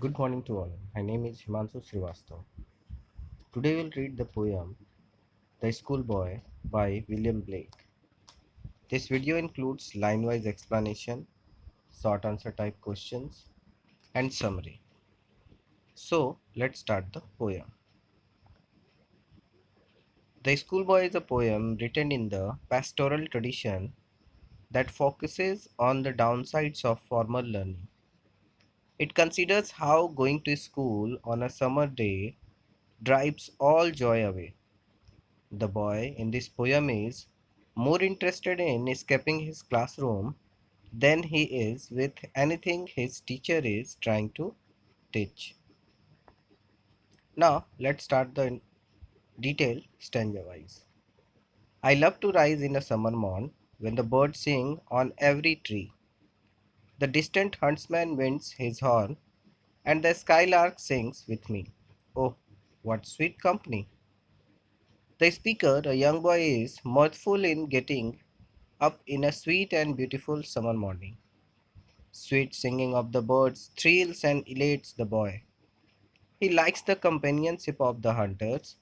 Good morning to all. My name is Himanshu Srivastav. Today we'll read the poem The Schoolboy by William Blake. This video includes line-wise explanation, short answer type questions, and summary. So let's start the poem. The Schoolboy is a poem written in the pastoral tradition that focuses on the downsides of formal learning. It considers how going to school on a summer day drives all joy away. The boy in this poem is more interested in escaping his classroom than he is with anything his teacher is trying to teach. Now, let's start the detail stanza wise. I love to rise in a summer morn when the birds sing on every tree. The distant huntsman winds his horn, and the skylark sings with me. Oh, what sweet company! The speaker, a young boy, is mirthful in getting up in a sweet and beautiful summer morning. Sweet singing of the birds thrills and elates the boy. He likes the companionship of the hunters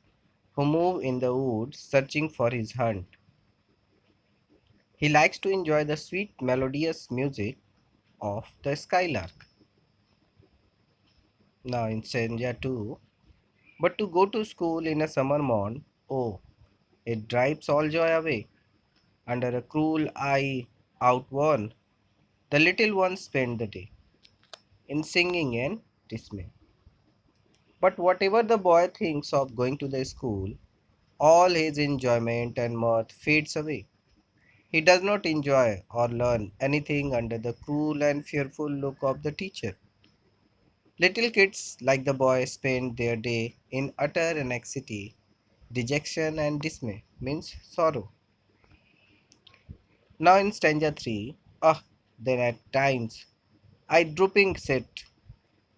who move in the woods searching for his hunt. He likes to enjoy the sweet melodious music of the skylark. Now in Senja too, but to go to school in a summer morn, oh, it drives all joy away. Under a cruel eye outworn, the little ones spend the day in singing and dismay. But whatever the boy thinks of going to the school, all his enjoyment and mirth fades away. He does not enjoy or learn anything under the cruel and fearful look of the teacher. Little kids like the boy spend their day in utter anxiety, dejection and dismay, means sorrow. Now in stanza 3, then at times I drooping sit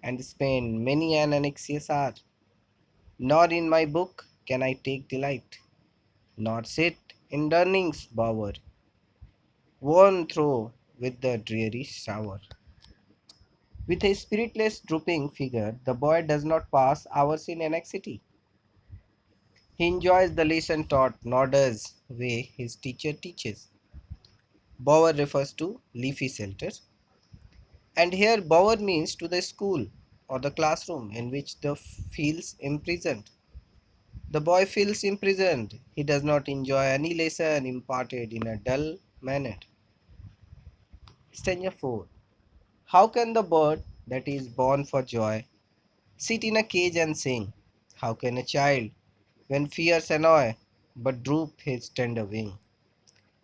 and spend many an anxious hour, nor in my book can I take delight, nor sit in learning's bower, worn through with the dreary shower. With a spiritless drooping figure, the boy does not pass hours in anxiety. He enjoys the lesson taught, nor does way his teacher teaches. Bower refers to leafy shelter, and here bower means to the school or the classroom in which the feels imprisoned. The boy feels imprisoned. He does not enjoy any lesson imparted in a dull manner. Stanza 4. How can the bird that is born for joy sit in a cage and sing? How can a child, when fears annoy, but droop his tender wing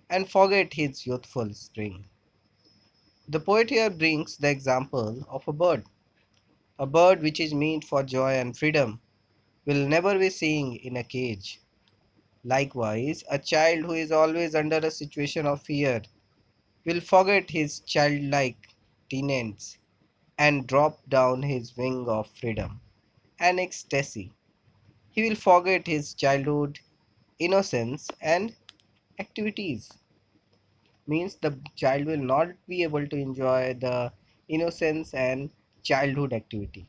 and forget his youthful spring? The poet here brings the example of a bird which is meant for joy and freedom will never be seen in a cage. Likewise, a child who is always under a situation of fear will forget his childlike tenets and drop down his wing of freedom and ecstasy. He will forget his childhood innocence and activities. Means the child will not be able to enjoy the innocence and childhood activity.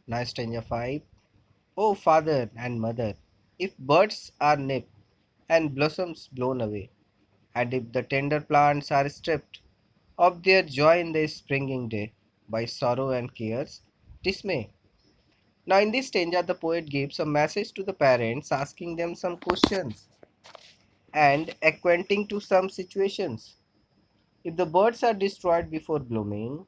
Now stanza 5. Oh father and mother, if birds are nipped and blossoms blown away, and if the tender plants are stripped of their joy in the springing day by sorrow and cares, dismay. Now, in this stanza, the poet gives a message to the parents, asking them some questions and acquainting to some situations. If the birds are destroyed before blooming,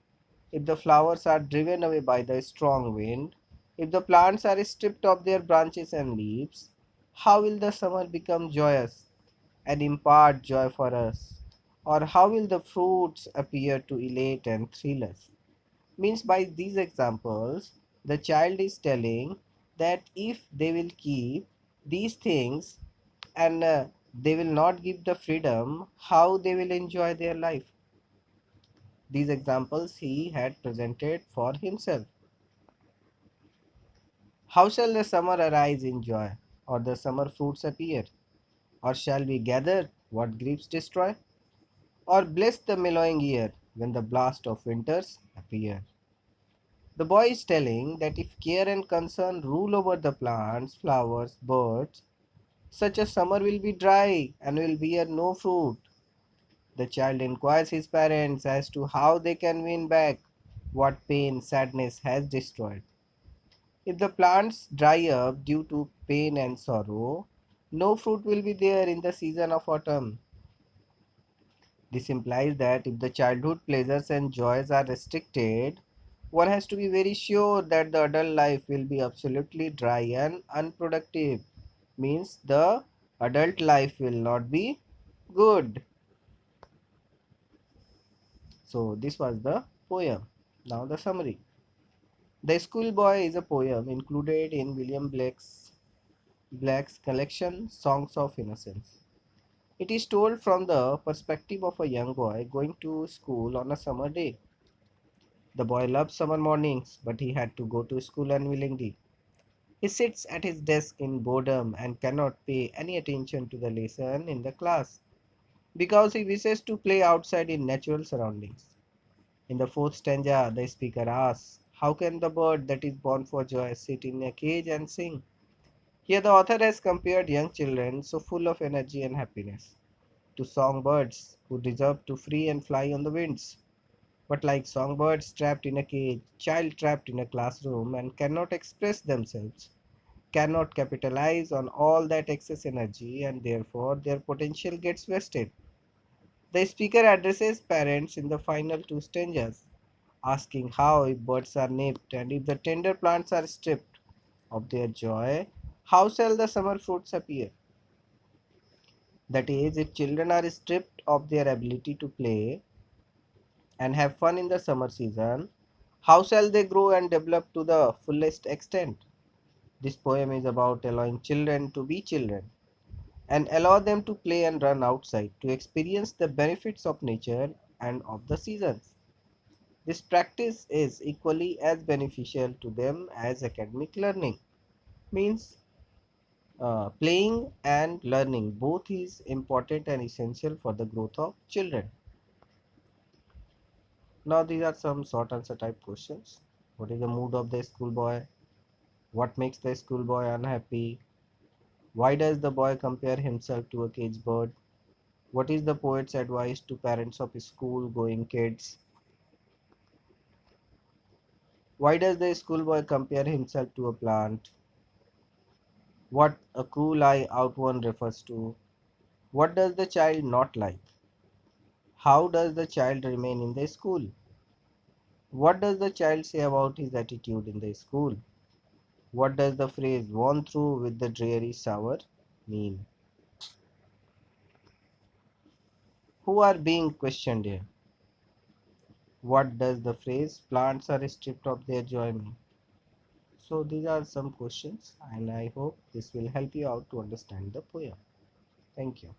if the flowers are driven away by the strong wind, if the plants are stripped of their branches and leaves, how will the summer become joyous and impart joy for us? Or how will the fruits appear to elate and thrill us? Means by these examples, the child is telling that if they will keep these things and they will not give the freedom, how they will enjoy their life. These examples he had presented for himself. How shall the summer arise in joy, or the summer fruits appear? Or shall we gather what griefs destroy? Or bless the mellowing year when the blast of winters appear? The boy is telling that if care and concern rule over the plants, flowers, birds, such a summer will be dry and will bear no fruit. The child inquires his parents as to how they can win back what pain, sadness has destroyed. If the plants dry up due to pain and sorrow, no fruit will be there in the season of autumn. This implies that if the childhood pleasures and joys are restricted, one has to be very sure that the adult life will be absolutely dry and unproductive. Means the adult life will not be good. So, this was the poem. Now, the summary. The Schoolboy is a poem included in William Blake's collection Songs of Innocence. It is told from the perspective of a young boy going to school on a summer day. The boy loves summer mornings, but he had to go to school unwillingly. He sits at his desk in boredom and cannot pay any attention to the lesson in the class because he wishes to play outside in natural surroundings. In the fourth stanza, the speaker asks, how can the bird that is born for joy sit in a cage and sing? Here, the author has compared young children, so full of energy and happiness, to songbirds who deserve to free and fly on the winds. But like songbirds trapped in a cage, child trapped in a classroom and cannot express themselves, cannot capitalize on all that excess energy, and therefore their potential gets wasted. The speaker addresses parents in the final two stanzas, asking how if birds are nipped and if the tender plants are stripped of their joy, how shall the summer fruits appear? That is, if children are stripped of their ability to play and have fun in the summer season, how shall they grow and develop to the fullest extent? This poem is about allowing children to be children and allow them to play and run outside to experience the benefits of nature and of the seasons. This practice is equally as beneficial to them as academic learning. Means playing and learning both is important and essential for the growth of children. Now these are some short answer type questions. What is the mood of the schoolboy? What makes the schoolboy unhappy? Why does the boy compare himself to a cage bird? What is the poet's advice to parents of school going kids? Why does the schoolboy compare himself to a plant? What a cruel eye out one refers to? What does the child not like? How does the child remain in the school? What does the child say about his attitude in the school? What does the phrase "worn through with the dreary sour" mean? Who are being questioned here? What does the phrase "plants are stripped of their joy" mean? So these are some questions and I hope this will help you out to understand the poem. Thank you.